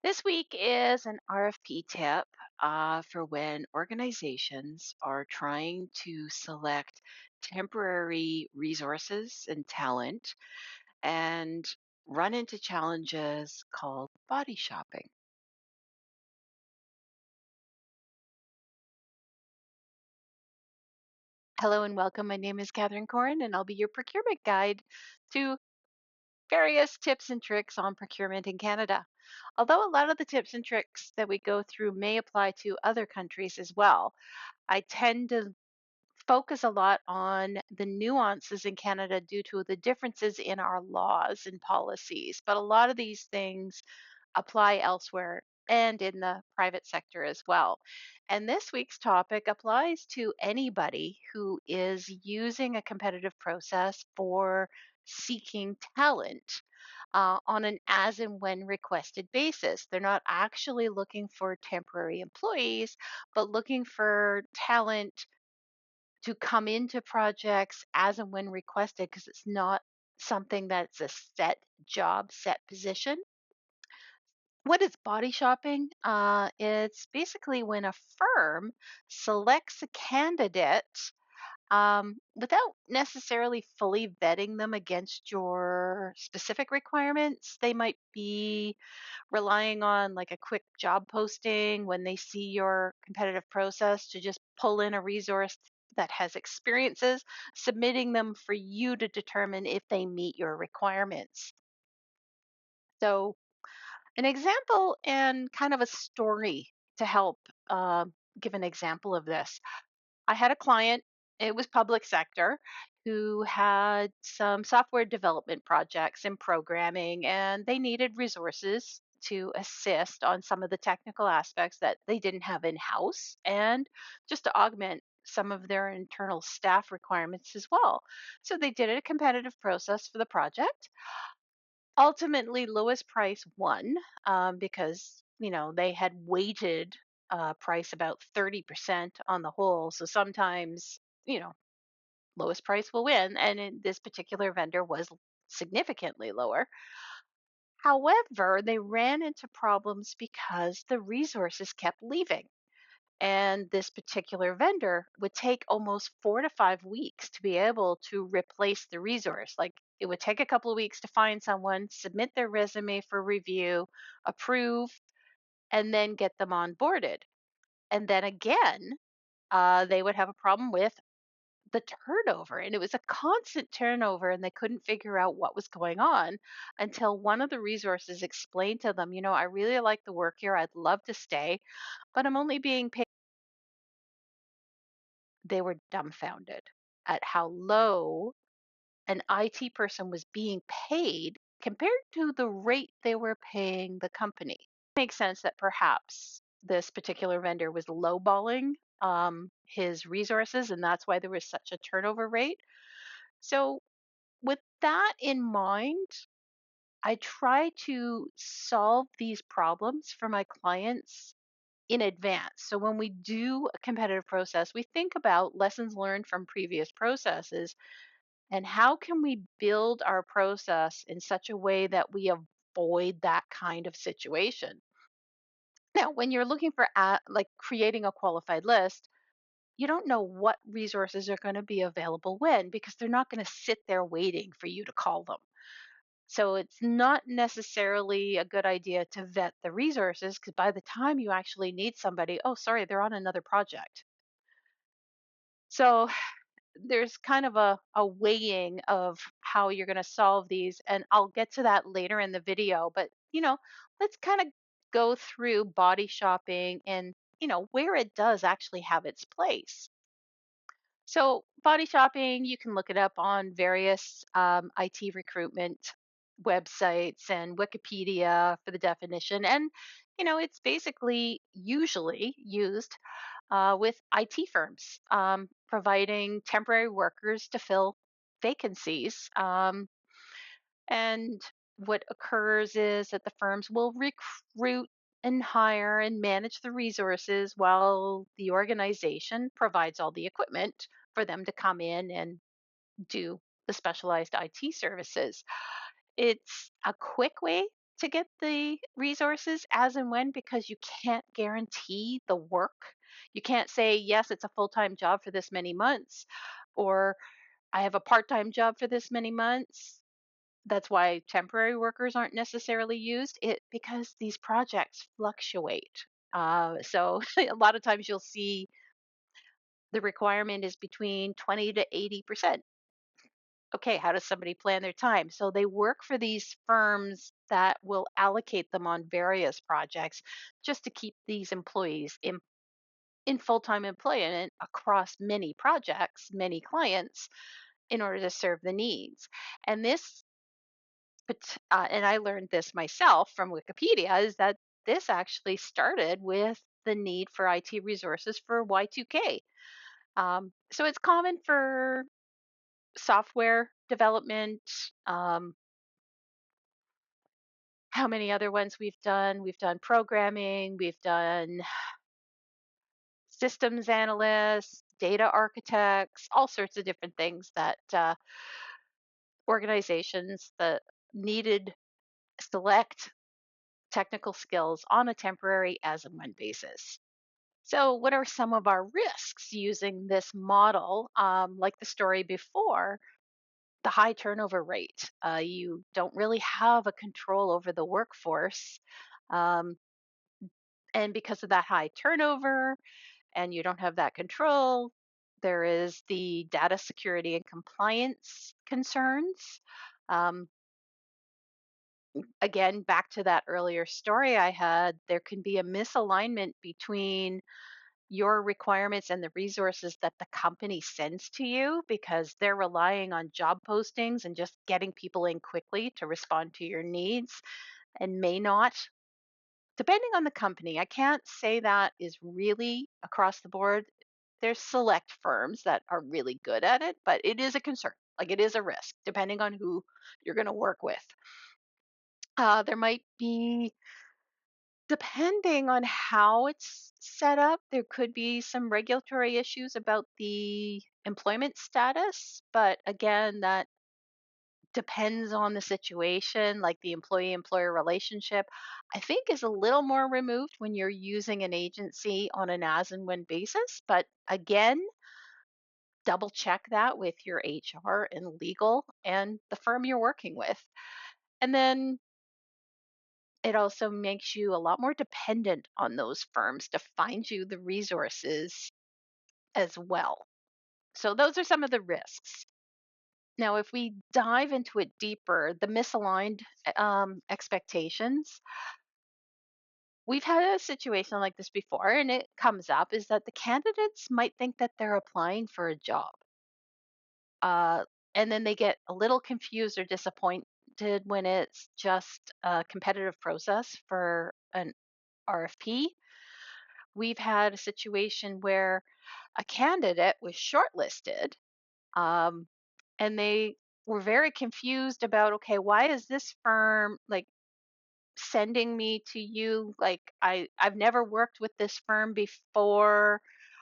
This week is an RFP tip for when organizations are trying to select temporary resources and talent and run into challenges called body shopping. Hello and welcome. My name is Katherine and I'll be your procurement guide to various tips and tricks on procurement in Canada. Although a lot of the tips and tricks that we go through may apply to other countries as well, I tend to focus a lot on the nuances in Canada due to the differences in our laws and policies. But a lot of these things apply elsewhere and in the private sector as well. And this week's topic applies to anybody who is using a competitive process for seeking talent. On an as and when requested basis. They're not actually looking for temporary employees, but looking for talent to come into projects as and when requested because it's not something that's a set job, set position. What is body shopping? It's basically when a firm selects a candidate without necessarily fully vetting them against your specific requirements. They might be relying on like a quick job posting when they see your competitive process to just pull in a resource that has experiences, submitting them for you to determine if they meet your requirements. So, an example and kind of a story to help give an example of this. I had a client, it was public sector, who had some software development projects in programming, and they needed resources to assist on some of the technical aspects that they didn't have in house and just to augment some of their internal staff requirements as well. So they did a competitive process for the project. Ultimately, lowest price won because they had weighted price about 30% on the whole. So sometimes lowest price will win, and this particular vendor was significantly lower. However, they ran into problems because the resources kept leaving. And this particular vendor would take almost 4 to 5 weeks to be able to replace the resource. Like it would take a couple of weeks to find someone, submit their resume for review, approve, and then get them onboarded. And then again, they would have a problem with the turnover. And it was a constant turnover, and they couldn't figure out what was going on until one of the resources explained to them, I really like the work here. I'd love to stay, but I'm only being paid. They were dumbfounded at how low an IT person was being paid compared to the rate they were paying the company. Makes sense that perhaps this particular vendor was lowballing his resources, and that's why there was such a turnover rate. So, with that in mind, I try to solve these problems for my clients in advance. So when we do a competitive process, we think about lessons learned from previous processes and how can we build our process in such a way that we avoid that kind of situation. Now, when you're looking for like creating a qualified list, you don't know what resources are going to be available when because they're not going to sit there waiting for you to call them. So it's not necessarily a good idea to vet the resources because by the time you actually need somebody, oh, sorry, they're on another project. So there's kind of a weighing of how you're going to solve these. And I'll get to that later in the video. But, let's kind of go through body shopping and, where it does actually have its place. So, body shopping, you can look it up on various IT recruitment websites and Wikipedia for the definition. And, it's basically usually used with IT firms providing temporary workers to fill vacancies. And what occurs is that the firms will recruit and hire and manage the resources while the organization provides all the equipment for them to come in and do the specialized IT services. It's a quick way to get the resources as and when because you can't guarantee the work. You can't say, yes, it's a full time job for this many months, or I have a part time job for this many months. That's why temporary workers aren't necessarily used it because these projects fluctuate. So a lot of times you'll see the requirement is between 20 to 80%. Okay, how does somebody plan their time? So they work for these firms that will allocate them on various projects just to keep these employees in full-time employment across many projects, many clients in order to serve the needs. And and I learned this myself from Wikipedia, is that this actually started with the need for IT resources for Y2K. So it's common for software development. Um, how many other ones we've done? We've done programming, we've done systems analysts, data architects, all sorts of different things that organizations that needed select technical skills on a temporary as and when basis. So, what are some of our risks using this model? Like the story before, the high turnover rate. You don't really have a control over the workforce. Um, and because of that high turnover, and you don't have that control, there is the data security and compliance concerns. Um, Again, back to that earlier story I had, there can be a misalignment between your requirements and the resources that the company sends to you because they're relying on job postings and just getting people in quickly to respond to your needs and may not, depending on the company. I can't say that is really across the board. There's select firms that are really good at it, but it is a concern. Like it is a risk depending on who you're going to work with. There might be, depending on how it's set up, there could be some regulatory issues about the employment status. But again, that depends on the situation, like the employee employer relationship, I think is a little more removed when you're using an agency on an as and when basis. But again, double check that with your HR and legal and the firm you're working with. And then it also makes you a lot more dependent on those firms to find you the resources as well. So, those are some of the risks. Now, if we dive into it deeper, the misaligned expectations, we've had a situation like this before, and it comes up is that the candidates might think that they're applying for a job. Uh, and then they get a little confused or disappointed when it's just a competitive process for an RFP. We've had a situation where a candidate was shortlisted, um, and they were very confused about, okay, why is this firm like sending me to you? Like I've never worked with this firm before.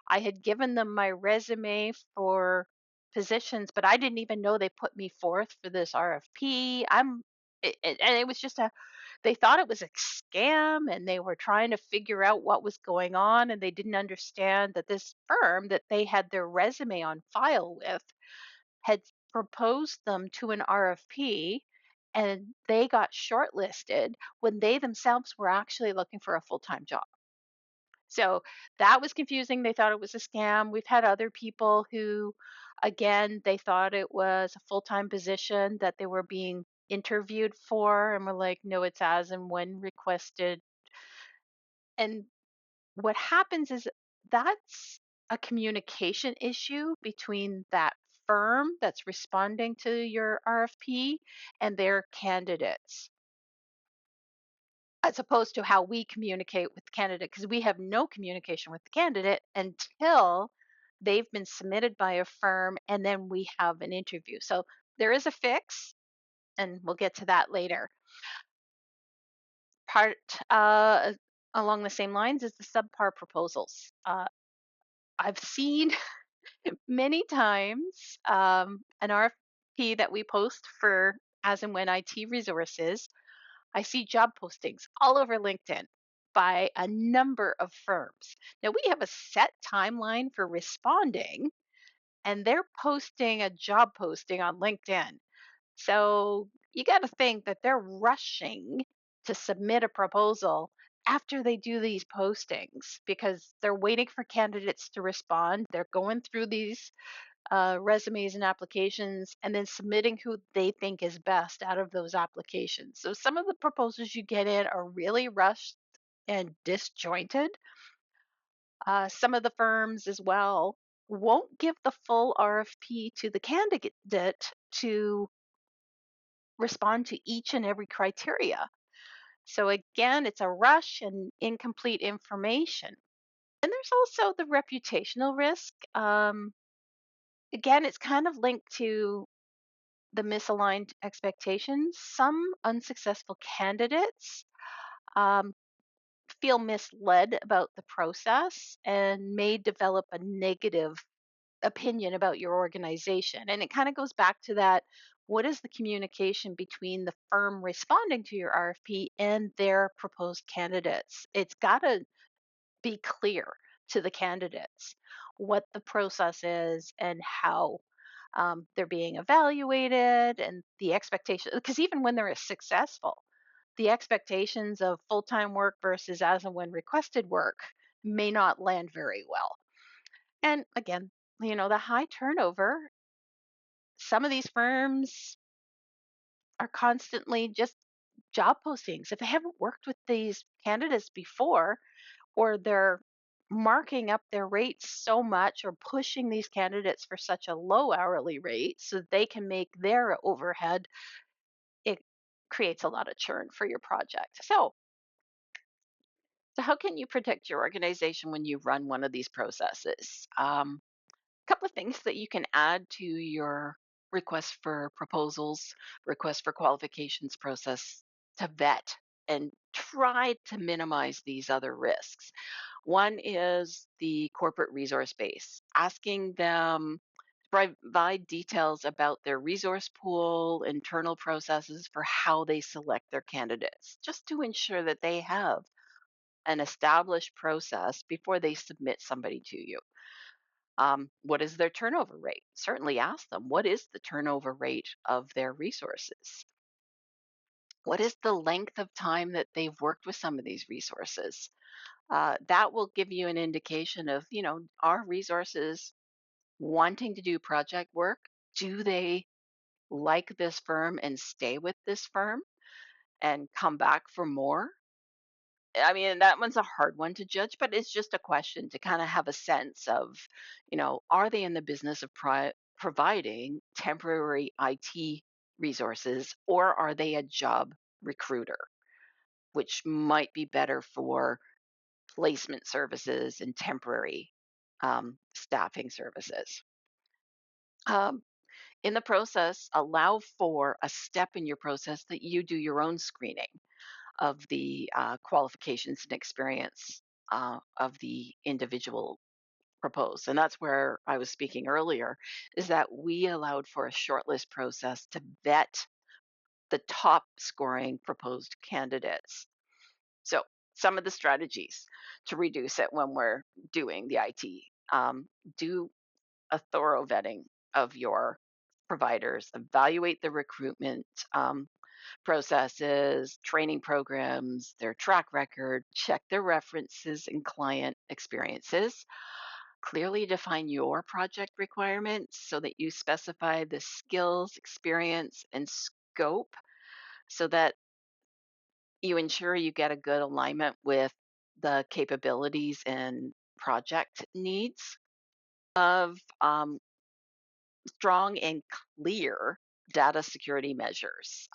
I had given them my resume for positions, but I didn't even know they put me forth for this RFP. And it was just a, they thought it was a scam and they were trying to figure out what was going on, and they didn't understand that this firm that they had their resume on file with had proposed them to an RFP, and they got shortlisted when they themselves were actually looking for a full-time job. So that was confusing. They thought it was a scam. We've had other people who, again, they thought it was a full-time position that they were being interviewed for, and we're like, no, it's as and when requested. And what happens is that's a communication issue between that firm that's responding to your RFP and their candidates, as opposed to how we communicate with the candidate, because we have no communication with the candidate until they've been submitted by a firm and then we have an interview. So there is a fix, and we'll get to that later. Part along the same lines is the subpar proposals. I've seen many times an RFP that we post for as and when IT resources. I see job postings all over LinkedIn by a number of firms. Now, we have a set timeline for responding, and they're posting a job posting on LinkedIn. So you got to think that they're rushing to submit a proposal after they do these postings because they're waiting for candidates to respond. They're going through these resumes and applications and then submitting who they think is best out of those applications. So some of the proposals you get in are really rushed and disjointed. Some of the firms as well won't give the full RFP to the candidate to respond to each and every criteria. So again, it's a rush and incomplete information. And there's also the reputational risk. Again, it's kind of linked to the misaligned expectations. Some unsuccessful candidates um, feel misled about the process and may develop a negative opinion about your organization. And it kind of goes back to that, what is the communication between the firm responding to your RFP and their proposed candidates? It's got to be clear to the candidates what the process is and how they're being evaluated and the expectation. Because even when they're successful, the expectations of full time work versus as and when requested work may not land very well. And again, the high turnover, some of these firms are constantly just job postings. If they haven't worked with these candidates before, or they're marking up their rates so much or pushing these candidates for such a low hourly rate so that they can make their overhead, it creates a lot of churn for your project. So how can you protect your organization when you run one of these processes? Couple of things that you can add to your request for proposals, request for qualifications process to vet and try to minimize these other risks. One is the corporate resource base, asking them to provide details about their resource pool, internal processes for how they select their candidates, just to ensure that they have an established process before they submit somebody to you. What is their turnover rate? Certainly ask them, what is the turnover rate of their resources? What is the length of time that they've worked with some of these resources? That will give you an indication of, are resources wanting to do project work? Do they like this firm and stay with this firm and come back for more? I mean, that one's a hard one to judge, but it's just a question to kind of have a sense of, are they in the business of providing temporary IT resources, or are they a job recruiter, which might be better for placement services and temporary staffing services? Um, in the process, allow for a step in your process that you do your own screening of the qualifications and experience of the individual proposed. And that's where I was speaking earlier, is that we allowed for a shortlist process to vet the top scoring proposed candidates. So some of the strategies to reduce it when we're doing the IT, do a thorough vetting of your providers, evaluate the recruitment processes, training programs, their track record, check their references and client experiences. Clearly define your project requirements so that you specify the skills, experience, and scope so that you ensure you get a good alignment with the capabilities and project needs of strong and clear data security measures.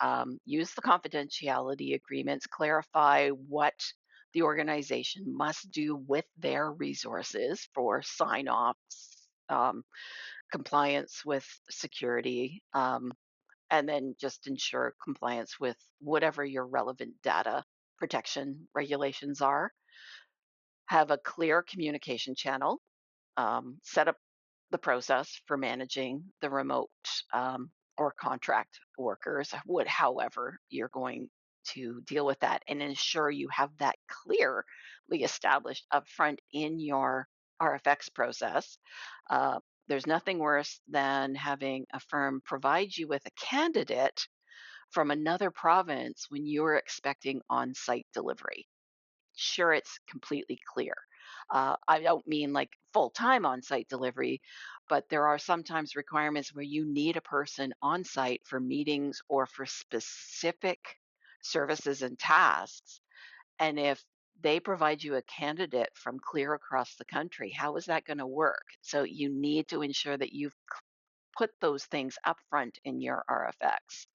Use the confidentiality agreements, clarify what the organization must do with their resources for sign offs, compliance with security, and then just ensure compliance with whatever your relevant data protection regulations are. Have a clear communication channel, set up the process for managing the remote or contract workers, however you're going to deal with that and ensure you have that clearly established upfront in your RFX process. There's nothing worse than having a firm provide you with a candidate from another province when you're expecting on site delivery. Sure, it's completely clear. I don't mean like full time on site delivery, but there are sometimes requirements where you need a person on site for meetings or for specific services and tasks. And if they provide you a candidate from clear across the country, how is that going to work? So you need to ensure that you've put those things up front in your RFX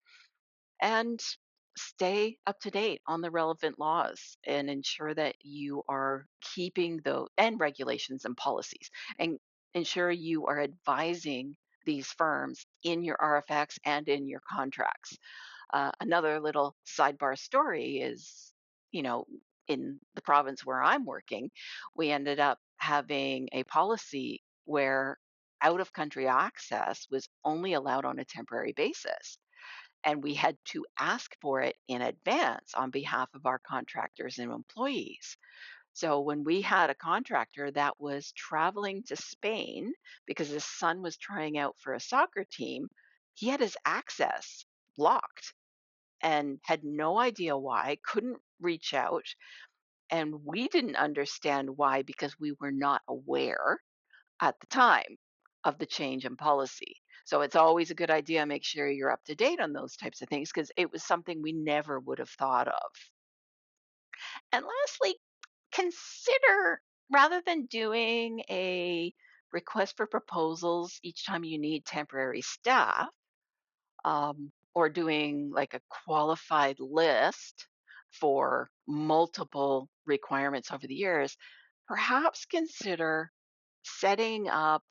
and stay up to date on the relevant laws and ensure that you are keeping the and regulations and policies and ensure you are advising these firms in your RFX and in your contracts. Another little sidebar story is, you know, in the province where I'm working, we ended up having a policy where out of country access was only allowed on a temporary basis. And we had to ask for it in advance on behalf of our contractors and employees. So when we had a contractor that was traveling to Spain because his son was trying out for a soccer team, he had his access blocked and had no idea why, couldn't reach out. And we didn't understand why because we were not aware at the time of the change in policy. So it's always a good idea, make sure you're up to date on those types of things because it was something we never would have thought of. And lastly, consider rather than doing a request for proposals each time you need temporary staff, or doing like a qualified list for multiple requirements over the years, perhaps consider setting up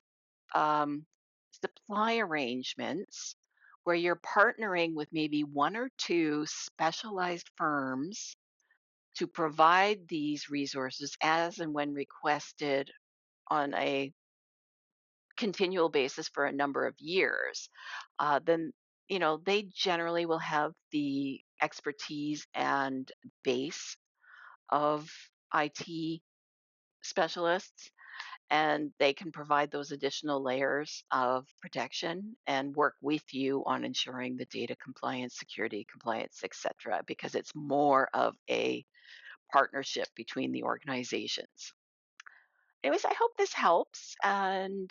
supply arrangements where you're partnering with maybe one or two specialized firms to provide these resources as and when requested on a continual basis for a number of years. Then they generally will have the expertise and base of IT specialists, and they can provide those additional layers of protection and work with you on ensuring the data compliance, security compliance, etc., because it's more of a partnership between the organizations. Anyways, I hope this helps. And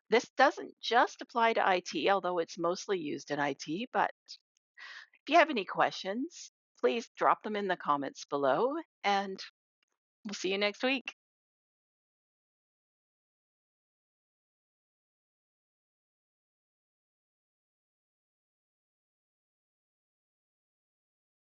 this doesn't just apply to IT, although it's mostly used in IT. But if you have any questions, please drop them in the comments below, and we'll see you next week.